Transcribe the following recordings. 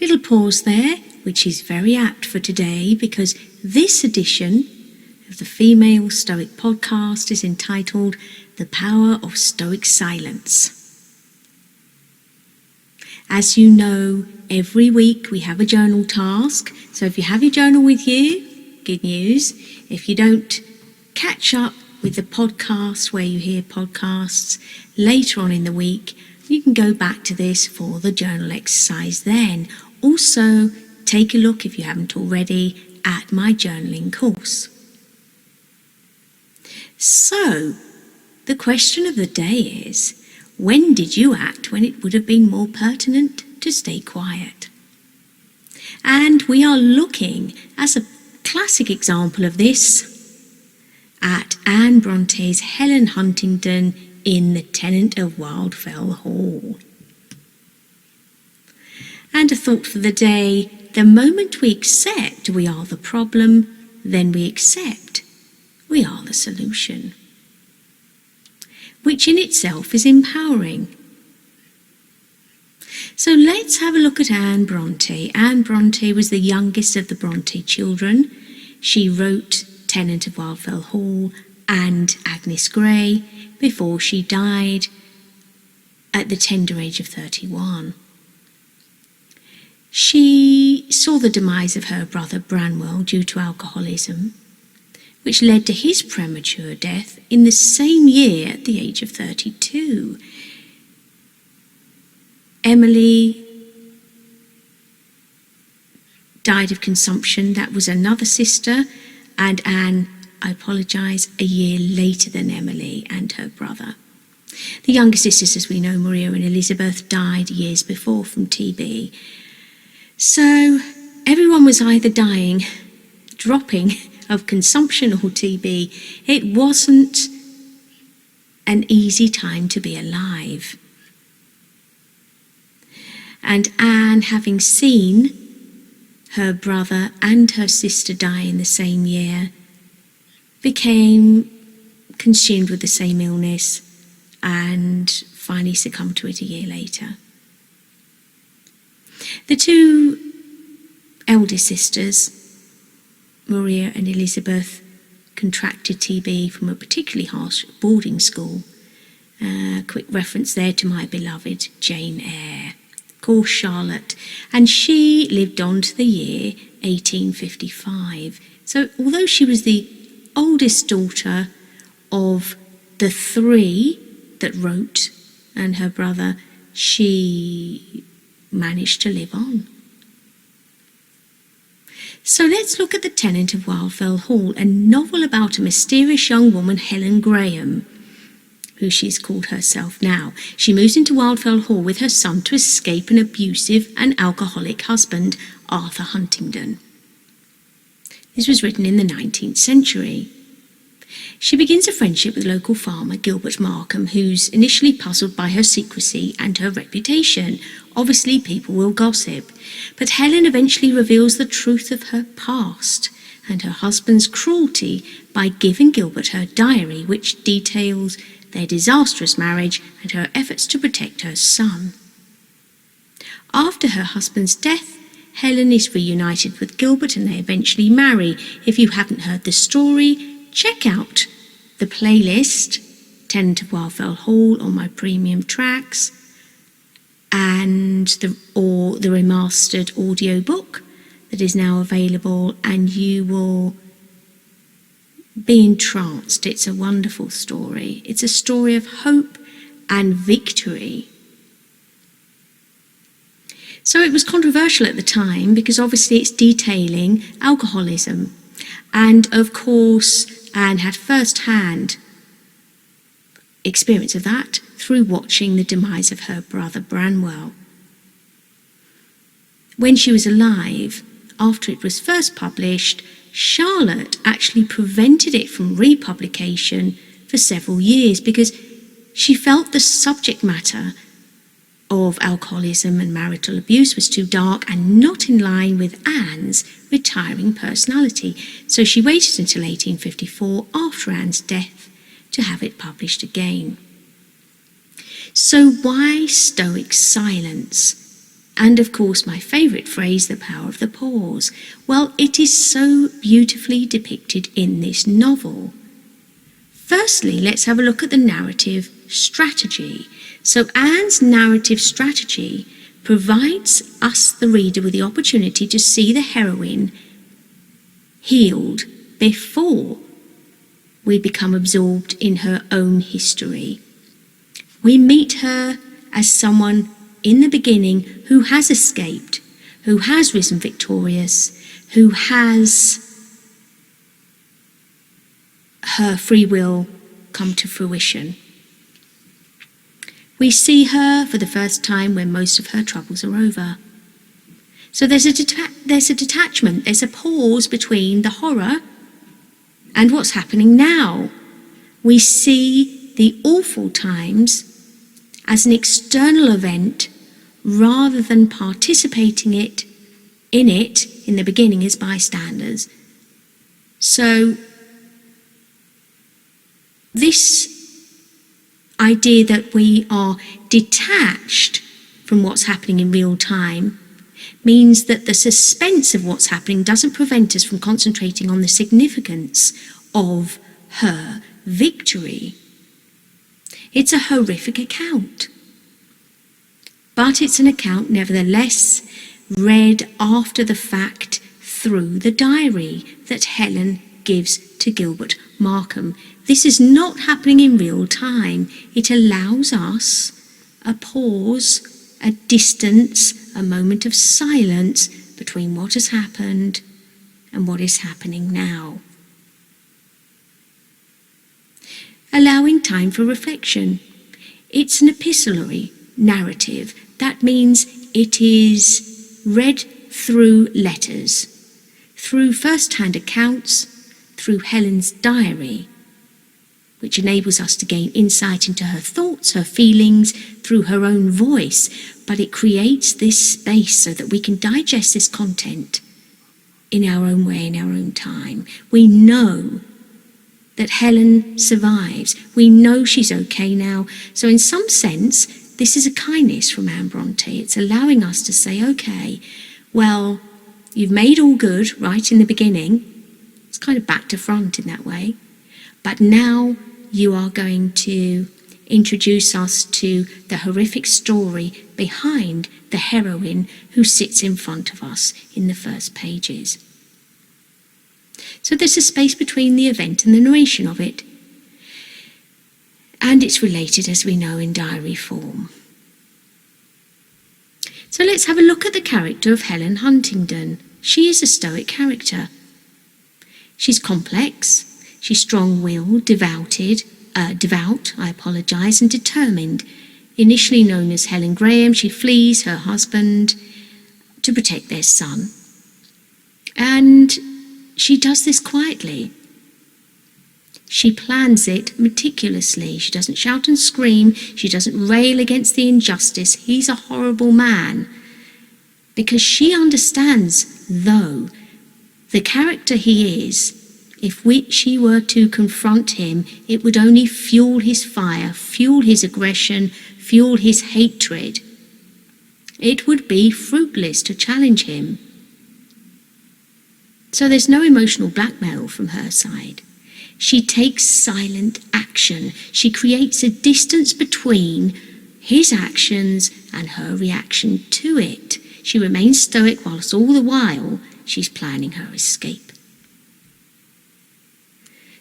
Little pause there, which is very apt for today because this edition of the Female Stoic Podcast is entitled The Power of Stoic Silence. As you know, every week we have a journal task, so if you have your journal with you, good news. If you don't, catch up with the podcast where you hear podcasts later on in the week. You can go back to this for the journal exercise then. Also, take a look, if you haven't already, at my journaling course. So, the question of the day is, when did you act when it would have been more pertinent to stay quiet? And we are looking, as a classic example of this, at Anne Bronte's Helen Huntingdon in The Tenant of Wildfell Hall. And a thought for the day: the moment we accept we are the problem, then we accept we are the solution, which in itself is empowering. So let's have a look at Anne Bronte. Anne Bronte was the youngest of the Bronte children. She wrote Tenant of Wildfell Hall and Agnes Grey before she died at the tender age of 31. She saw the demise of her brother Branwell due to alcoholism, which led to his premature death in the same year at the age of 32. Emily died of consumption. That was another sister, and Anne, I apologise, a year later than Emily and her brother. The younger sisters, as we know, Maria and Elizabeth, died years before from TB. So everyone was either dying, dropping of consumption or TB. It wasn't an easy time to be alive. And Anne, having seen her brother and her sister die in the same year, became consumed with the same illness and finally succumbed to it a year later. The two eldest sisters, Maria and Elizabeth, contracted TB from a particularly harsh boarding school. Quick reference there to my beloved Jane Eyre. Of course, Charlotte, and she lived on to the year 1855. So although she was the oldest daughter of the three that wrote and her brother, she managed to live on. So let's look at The Tenant of Wildfell Hall, a novel about a mysterious young woman, Helen Graham, who she's called herself now. She moves into Wildfell Hall with her son to escape an abusive and alcoholic husband, Arthur Huntingdon. This was written in the 19th century. She begins a friendship with local farmer Gilbert Markham, who's initially puzzled by her secrecy and her reputation. Obviously, people will gossip. But Helen eventually reveals the truth of her past and her husband's cruelty by giving Gilbert her diary, which details their disastrous marriage and her efforts to protect her son. After her husband's death, Helen is reunited with Gilbert and they eventually marry. If you haven't heard the story, check out the playlist, Tenant of Wildfell Hall, on my premium tracks, and the remastered audiobook that is now available, and you will be entranced. It's a wonderful story. It's a story of hope and victory. So it was controversial at the time because obviously it's detailing alcoholism. And of course, Anne had first-hand experience of that through watching the demise of her brother Branwell. When she was alive, after it was first published, Charlotte actually prevented it from republication for several years because she felt the subject matter of alcoholism and marital abuse was too dark and not in line with Anne's retiring personality. So she waited until 1854, after Anne's death, to have it published again. So why Stoic silence? And of course, my favourite phrase, the power of the pause. Well, it is so beautifully depicted in this novel. Firstly, let's have a look at the narrative strategy. So Anne's narrative strategy provides us, the reader, with the opportunity to see the heroine healed before we become absorbed in her own history. We meet her as someone in the beginning who has escaped, who has risen victorious, who has her free will come to fruition. We see her for the first time when most of her troubles are over. So there's a detachment, there's a pause between the horror and what's happening now. We see the awful times as an external event rather than participating in the beginning as bystanders. So this idea that we are detached from what's happening in real time means that the suspense of what's happening doesn't prevent us from concentrating on the significance of her victory. It's a horrific account, but it's an account nevertheless read after the fact through the diary that Helen gives to Gilbert Markham. This is not happening in real time. It allows us a pause, a distance, a moment of silence between what has happened and what is happening now. Allowing time for reflection. It's an epistolary narrative. That means it is read through letters, through first-hand accounts, through Helen's diary, which enables us to gain insight into her thoughts, her feelings, through her own voice. But it creates this space so that we can digest this content in our own way, in our own time. We know that Helen survives. We know she's okay now. So in some sense, this is a kindness from Anne Bronte. It's allowing us to say, okay, well, you've made all good right in the beginning. It's kind of back to front in that way. But now you are going to introduce us to the horrific story behind the heroine who sits in front of us in the first pages. So there's a space between the event and the narration of it. And it's related, as we know, in diary form. So let's have a look at the character of Helen Huntingdon. She is a Stoic character. She's complex, she's strong-willed, devout, and determined. Initially known as Helen Graham, she flees her husband to protect their son. And she does this quietly. She plans it meticulously. She doesn't shout and scream. She doesn't rail against the injustice. He's a horrible man. Because she understands, though, the character he is, if she were to confront him, it would only fuel his fire, fuel his aggression, fuel his hatred. It would be fruitless to challenge him. So there's no emotional blackmail from her side. She takes silent action. She creates a distance between his actions and her reaction to it. She remains stoic whilst all the while she's planning her escape.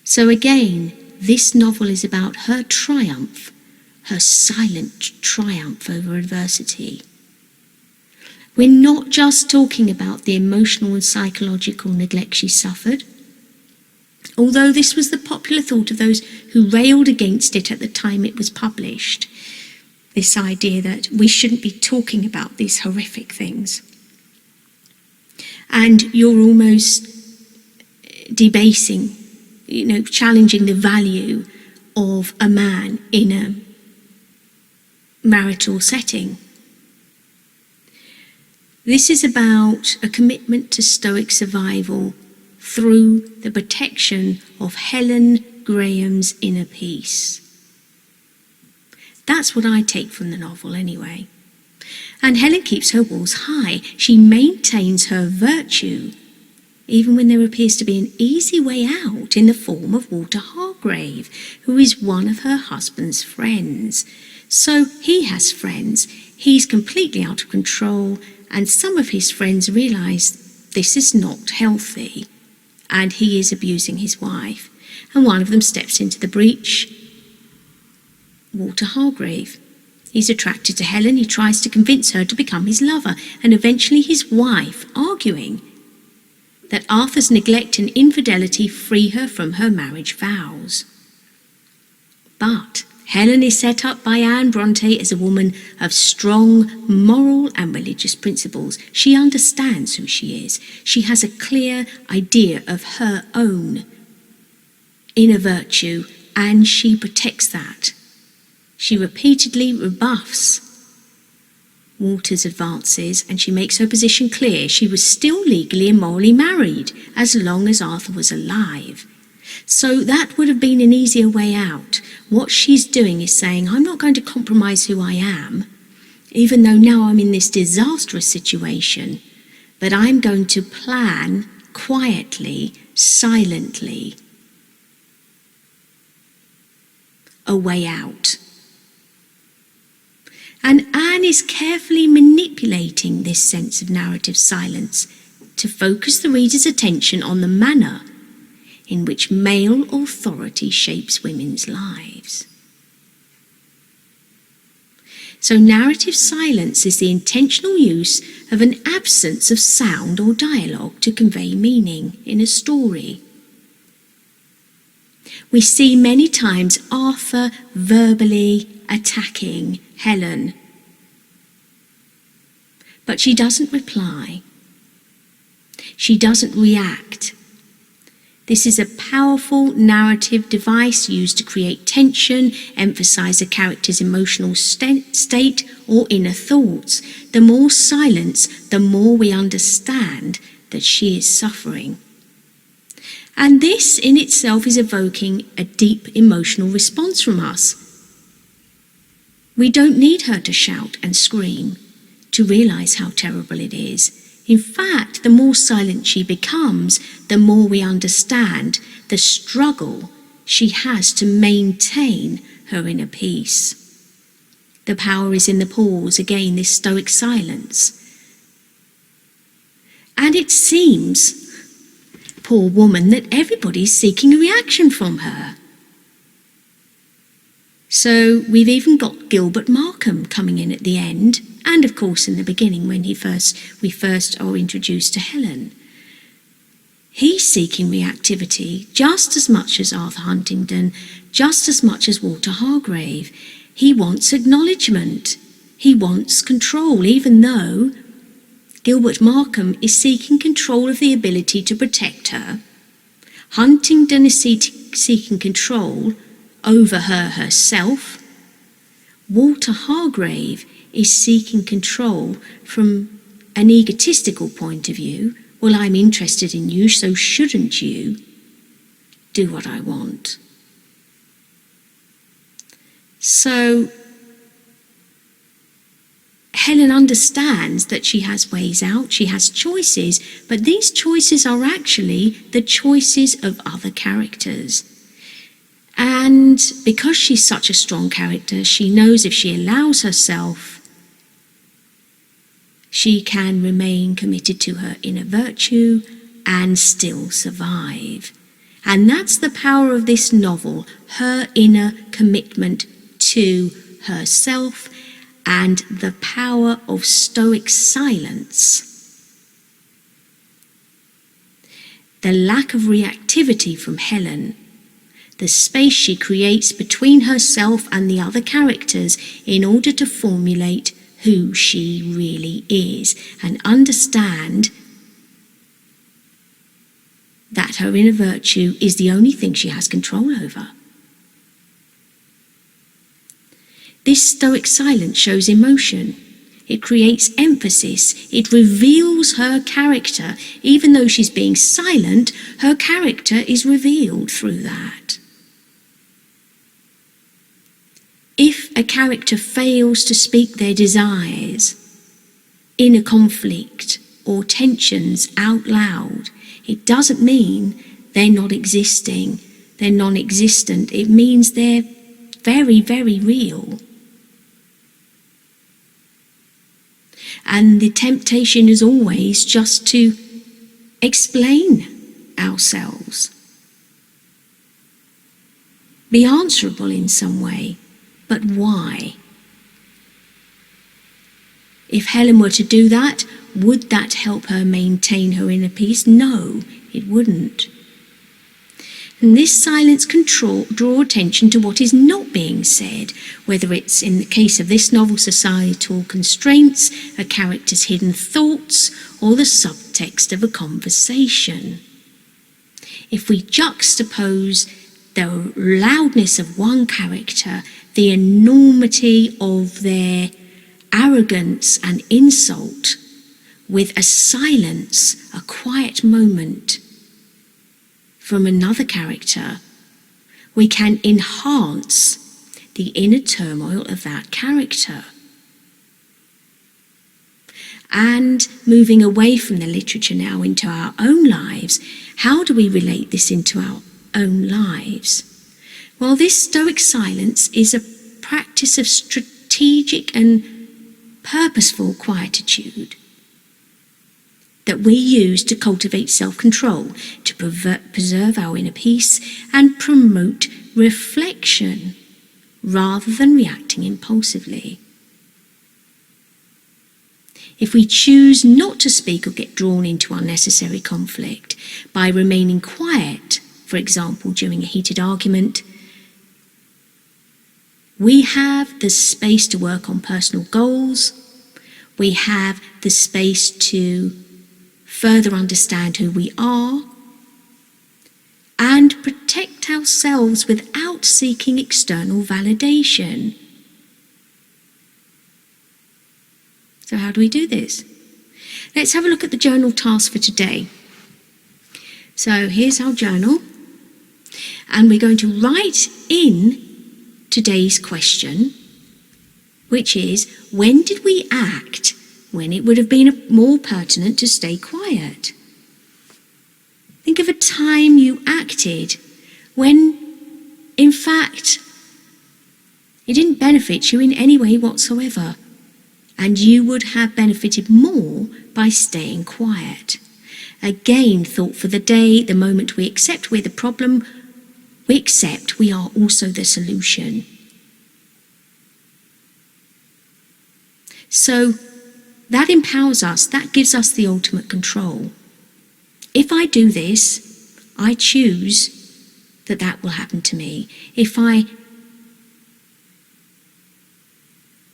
So again, this novel is about her triumph, her silent triumph over adversity. We're not just talking about the emotional and psychological neglect she suffered, although this was the popular thought of those who railed against it at the time it was published, this idea that we shouldn't be talking about these horrific things. And you're almost debasing, challenging the value of a man in a marital setting. This is about a commitment to Stoic survival through the protection of Helen Graham's inner peace. That's what I take from the novel anyway. And Helen keeps her walls high. She maintains her virtue, even when there appears to be an easy way out in the form of Walter Hargrave, who is one of her husband's friends. So he has friends. He's completely out of control, and some of his friends realise this is not healthy, and he is abusing his wife. And one of them steps into the breach, Walter Hargrave. He's attracted to Helen. He tries to convince her to become his lover, and eventually his wife, arguing that Arthur's neglect and infidelity free her from her marriage vows. But Helen is set up by Anne Bronte as a woman of strong moral and religious principles. She understands who she is. She has a clear idea of her own inner virtue, and she protects that. She repeatedly rebuffs Walter's advances, and she makes her position clear. She was still legally and morally married as long as Arthur was alive. So that would have been an easier way out. What she's doing is saying, I'm not going to compromise who I am, even though now I'm in this disastrous situation, but I'm going to plan quietly, silently, a way out. And Anne is carefully manipulating this sense of narrative silence to focus the reader's attention on the manner in which male authority shapes women's lives. So narrative silence is the intentional use of an absence of sound or dialogue to convey meaning in a story. We see many times Arthur verbally attacking Helen, but she doesn't reply. She doesn't react. This is a powerful narrative device used to create tension, emphasize a character's emotional state or inner thoughts. The more silence, the more we understand that she is suffering. And this in itself is evoking a deep emotional response from us. We don't need her to shout and scream to realize how terrible it is. In fact, the more silent she becomes, the more we understand the struggle she has to maintain her inner peace. The power is in the pause, again, this stoic silence. And it seems, poor woman, that everybody's seeking a reaction from her. So we've even got Gilbert Markham coming in at the end, and of course in the beginning when we first are introduced to Helen. He's seeking reactivity just as much as Arthur Huntingdon, just as much as Walter Hargrave. He wants acknowledgement. He wants control, even though Gilbert Markham is seeking control of the ability to protect her. Huntingdon is seeking control over her herself. Walter Hargrave is seeking control from an egotistical point of view. Well, I'm interested in you, so shouldn't you do what I want? So Helen understands that she has ways out, she has choices, but these choices are actually the choices of other characters. And because she's such a strong character, she knows if she allows herself, she can remain committed to her inner virtue and still survive. And that's the power of this novel, her inner commitment to herself and the power of stoic silence. The lack of reactivity from Helen, the space she creates between herself and the other characters in order to formulate who she really is and understand that her inner virtue is the only thing she has control over. This stoic silence shows emotion. It creates emphasis. It reveals her character. Even though she's being silent, her character is revealed through that. If a character fails to speak their desires, inner conflict or tensions out loud, it doesn't mean they're not existing, they're non-existent. It means they're very, very real. And the temptation is always just to explain ourselves, be answerable in some way. But why? If Helen were to do that, would that help her maintain her inner peace? No, it wouldn't. And this silence can draw attention to what is not being said, whether it's, in the case of this novel, societal constraints, a character's hidden thoughts, or the subtext of a conversation. If we juxtapose the loudness of one character, the enormity of their arrogance and insult, with a silence, a quiet moment from another character, we can enhance the inner turmoil of that character. And moving away from the literature now into our own lives, how do we relate this into our own lives? Well, this Stoic silence is a practice of strategic and purposeful quietude that we use to cultivate self-control, to preserve our inner peace and promote reflection rather than reacting impulsively. If we choose not to speak or get drawn into unnecessary conflict by remaining quiet, for example, during a heated argument, we have the space to work on personal goals. We have the space to further understand who we are and protect ourselves without seeking external validation. So how do we do this? Let's have a look at the journal task for today. So here's our journal, and we're going to write in today's question, which is, when did we act when it would have been more pertinent to stay quiet? Think of a time you acted when, in fact, it didn't benefit you in any way whatsoever, and you would have benefited more by staying quiet. Again, thought for the day, the moment we accept we're the problem, we accept we are also the solution. So that empowers us, that gives us the ultimate control. If I do this, I choose that will happen to me. If I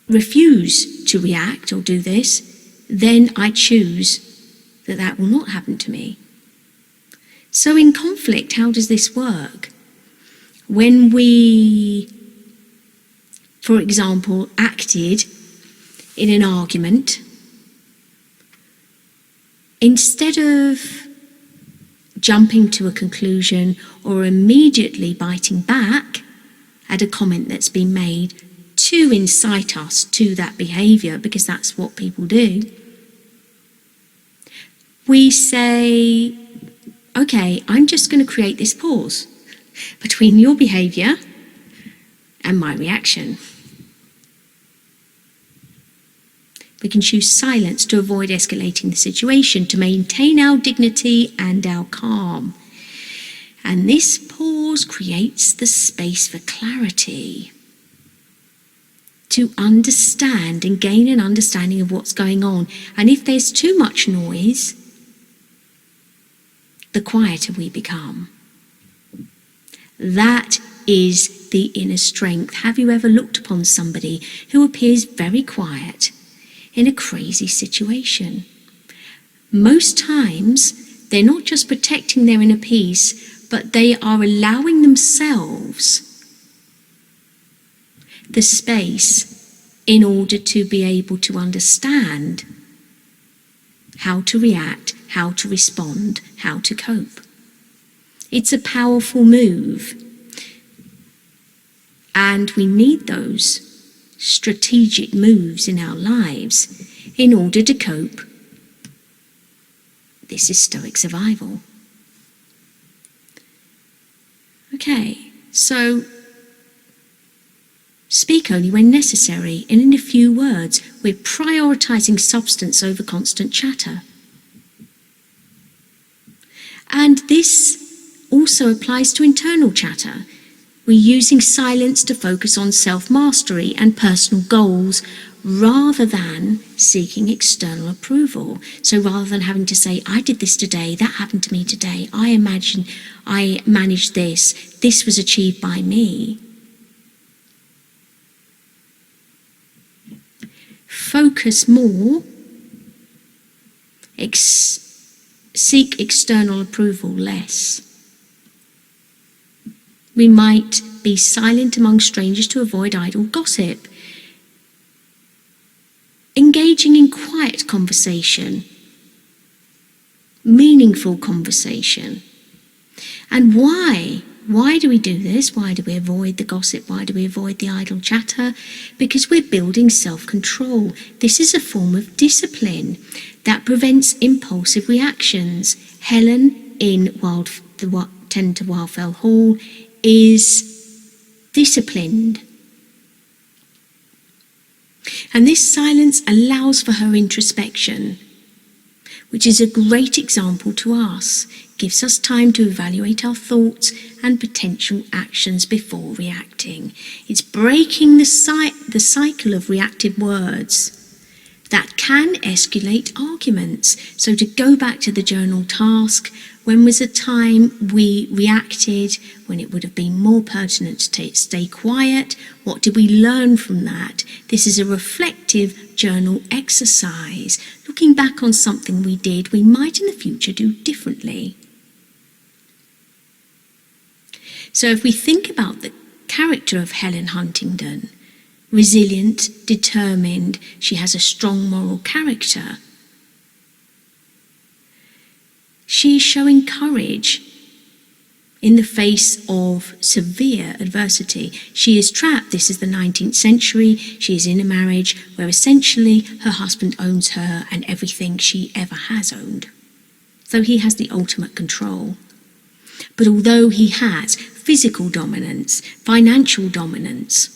refuse to react or do this, then I choose that will not happen to me. So in conflict, how does this work? When we, for example, acted in an argument, instead of jumping to a conclusion or immediately biting back at a comment that's been made to incite us to that behaviour, because that's what people do, we say, okay, I'm just going to create this pause between your behaviour and my reaction. We can choose silence to avoid escalating the situation, to maintain our dignity and our calm. And this pause creates the space for clarity, to understand and gain an understanding of what's going on. And if there's too much noise, the quieter we become. That is the inner strength. Have you ever looked upon somebody who appears very quiet in a crazy situation? Most times, they're not just protecting their inner peace, but they are allowing themselves the space in order to be able to understand how to react, how to respond, how to cope. It's a powerful move, and we need those strategic moves in our lives in order to cope. This is Stoic survival. Okay, so speak only when necessary and in a few words. We're prioritising substance over constant chatter. And this also applies to internal chatter. We're using silence to focus on self-mastery and personal goals rather than seeking external approval. So rather than having to say, I did this today, that happened to me today, I managed this was achieved by me. Focus more, seek external approval less. We might be silent among strangers to avoid idle gossip. Engaging in quiet conversation, meaningful conversation. And why? Why do we do this? Why do we avoid the gossip? Why do we avoid the idle chatter? Because we're building self-control. This is a form of discipline that prevents impulsive reactions. Helen in the tenant of Wildfell Hall is disciplined. And this silence allows for her introspection, which is a great example to us. Gives us time to evaluate our thoughts and potential actions before reacting. It's breaking the cycle of reactive words that can escalate arguments. So to go back to the journal task, when was a time we reacted when it would have been more pertinent to stay quiet? What did we learn from that? This is a reflective journal exercise, looking back on something we did we might in the future do differently. So if we think about the character of Helen Huntingdon, resilient, determined, she has a strong moral character. She's showing courage in the face of severe adversity. She is trapped. This is the 19th century. She is in a marriage where essentially her husband owns her and everything she ever has owned. So he has the ultimate control. But although he has physical dominance, financial dominance,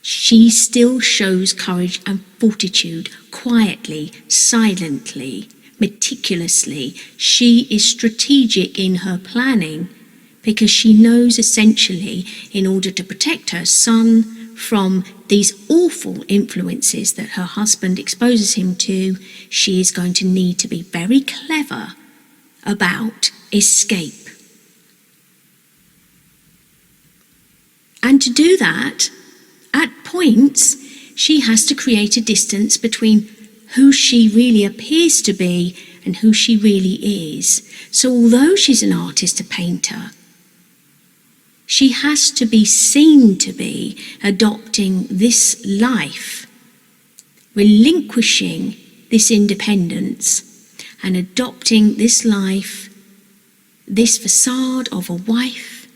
she still shows courage and fortitude quietly, silently, meticulously. She is strategic in her planning because she knows essentially in order to protect her son from these awful influences that her husband exposes him to, she is going to need to be very clever about escape. And to do that, at points, she has to create a distance between who she really appears to be and who she really is. So although she's an artist, a painter, she has to be seen to be adopting this life, relinquishing this independence and adopting this life, this facade of a wife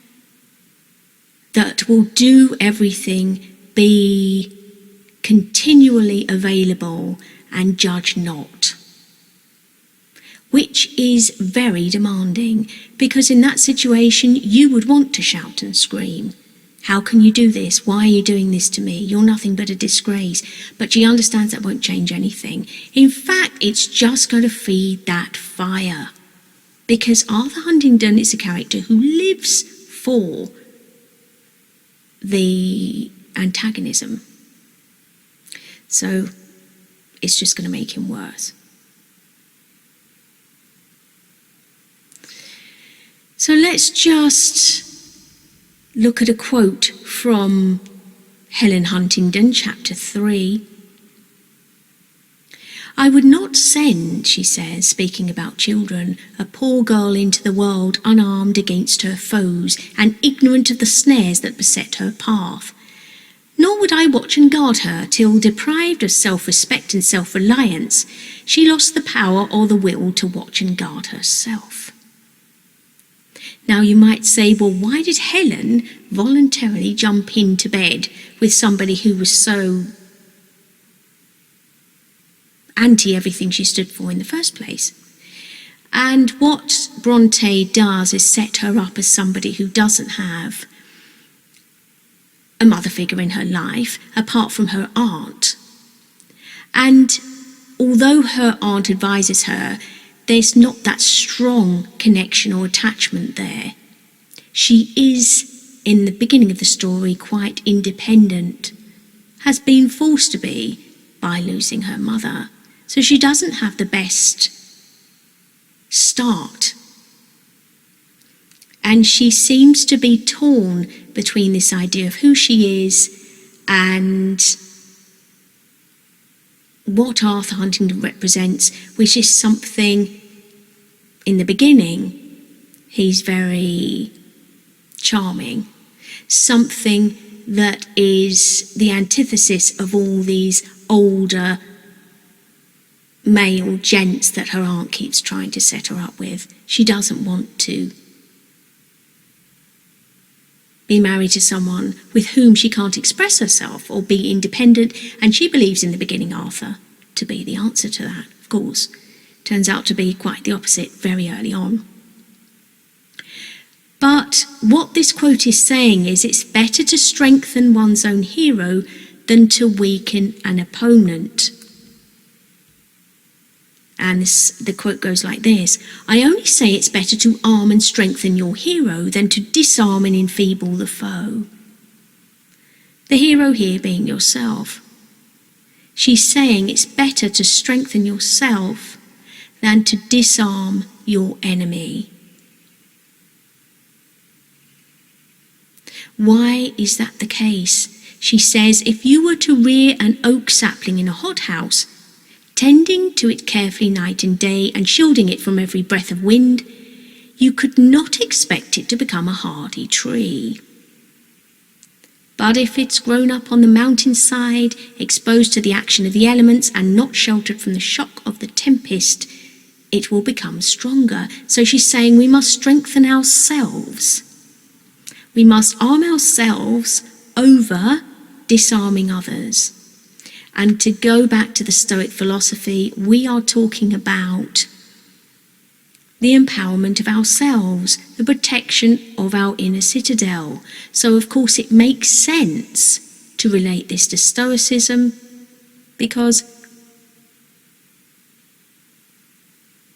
that will do everything, be continually available and judge not, which is very demanding because in that situation you would want to shout and scream. How can you do this? Why are you doing this to me? You're nothing but a disgrace. But she understands that won't change anything. In fact, it's just going to feed that fire because Arthur Huntingdon is a character who lives for the antagonism. So it's just going to make him worse. So let's just look at a quote from Helen Huntingdon, chapter 3. I would not send, she says, speaking about children, a poor girl into the world unarmed against her foes and ignorant of the snares that beset her path. Nor would I watch and guard her till, deprived of self-respect and self-reliance, she lost the power or the will to watch and guard herself. Now you might say, well, why did Helen voluntarily jump into bed with somebody who was so anti-everything she stood for in the first place. And what Bronte does is set her up as somebody who doesn't have a mother figure in her life, apart from her aunt. And although her aunt advises her, there's not that strong connection or attachment there. She is, in the beginning of the story, quite independent, has been forced to be by losing her mother. So she doesn't have the best start. And she seems to be torn between this idea of who she is and what Arthur Huntington represents, which is something, in the beginning, he's very charming, something that is the antithesis of all these older male gents that her aunt keeps trying to set her up with. She doesn't want to be married to someone with whom she can't express herself or be independent, and she believes in the beginning Arthur to be the answer to that. Of course, turns out to be quite the opposite very early on. But what this quote is saying is it's better to strengthen one's own hero than to weaken an opponent. And the quote goes like this: I only say it's better to arm and strengthen your hero than to disarm and enfeeble the foe. The hero here being yourself. She's saying it's better to strengthen yourself than to disarm your enemy. Why is that the case? She says, if you were to rear an oak sapling in a hothouse, tending to it carefully night and day and shielding it from every breath of wind, you could not expect it to become a hardy tree. But if it's grown up on the mountainside, exposed to the action of the elements and not sheltered from the shock of the tempest, it will become stronger. So she's saying we must strengthen ourselves. We must arm ourselves over disarming others. And to go back to the Stoic philosophy, we are talking about the empowerment of ourselves, the protection of our inner citadel. So, of course, it makes sense to relate this to Stoicism, because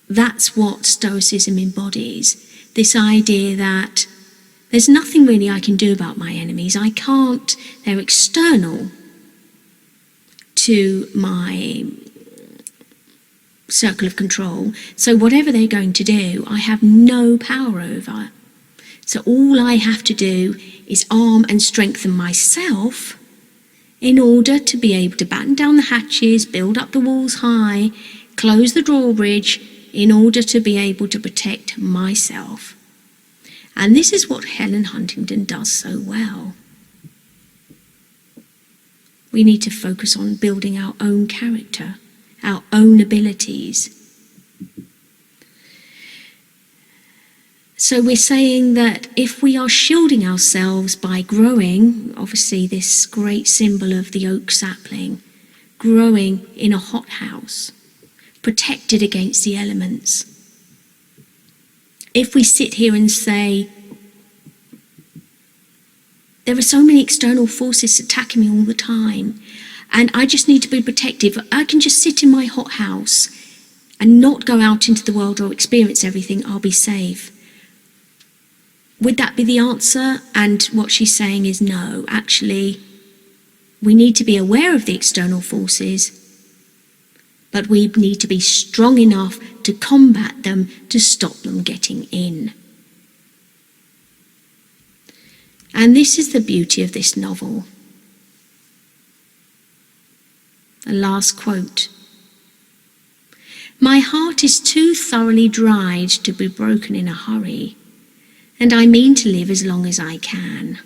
that's what Stoicism embodies. This idea that there's nothing really I can do about my enemies. I can't, they're external to my circle of control. So whatever they're going to do, I have no power over. So all I have to do is arm and strengthen myself in order to be able to batten down the hatches, build up the walls high, close the drawbridge in order to be able to protect myself. And this is what Helen Huntington does so well. We need to focus on building our own character, our own abilities. So we're saying that if we are shielding ourselves by growing, obviously this great symbol of the oak sapling, growing in a hothouse, protected against the elements. If we sit here and say, there are so many external forces attacking me all the time, and I just need to be protective. I can just sit in my hothouse and not go out into the world or experience everything. I'll be safe. Would that be the answer? And what she's saying is no. Actually, we need to be aware of the external forces, but we need to be strong enough to combat them, to stop them getting in. And this is the beauty of this novel. A last quote. My heart is too thoroughly dried to be broken in a hurry, and I mean to live as long as I can.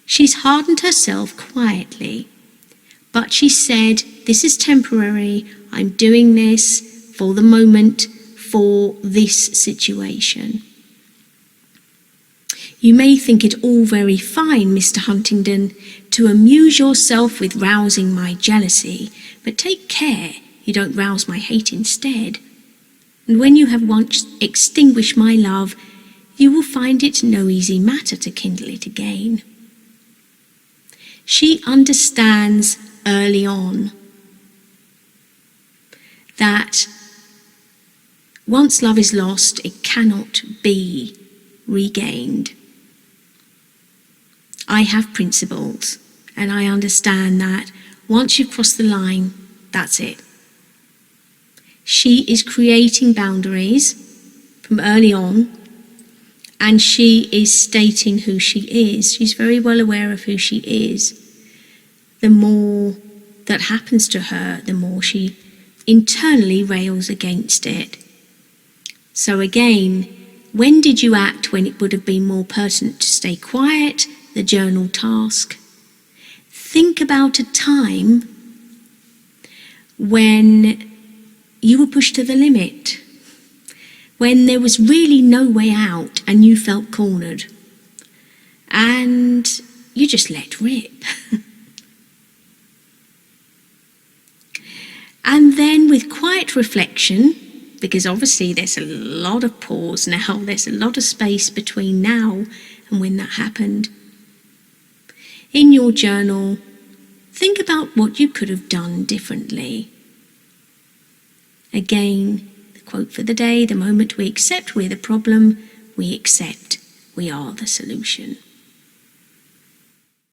She's hardened herself quietly, but she said, this is temporary, I'm doing this for the moment, for this situation. You may think it all very fine, Mr. Huntingdon, to amuse yourself with rousing my jealousy, but take care you don't rouse my hate instead. And when you have once extinguished my love, you will find it no easy matter to kindle it again. She understands early on that once love is lost, it cannot be regained. I have principles, and I understand that once you've crossed the line, that's it. She is creating boundaries from early on, and she is stating who she is. She's very well aware of who she is. The more that happens to her, the more she internally rails against it. So again, when did you act when it would have been more pertinent to stay quiet? The journal task. Think about a time when you were pushed to the limit, when there was really no way out and you felt cornered, and you just let rip. And then with quiet reflection, because obviously there's a lot of pause now, there's a lot of space between now and when that happened. In your journal, think about what you could have done differently. Again, the quote for the day: the moment we accept we're the problem, we accept we are the solution.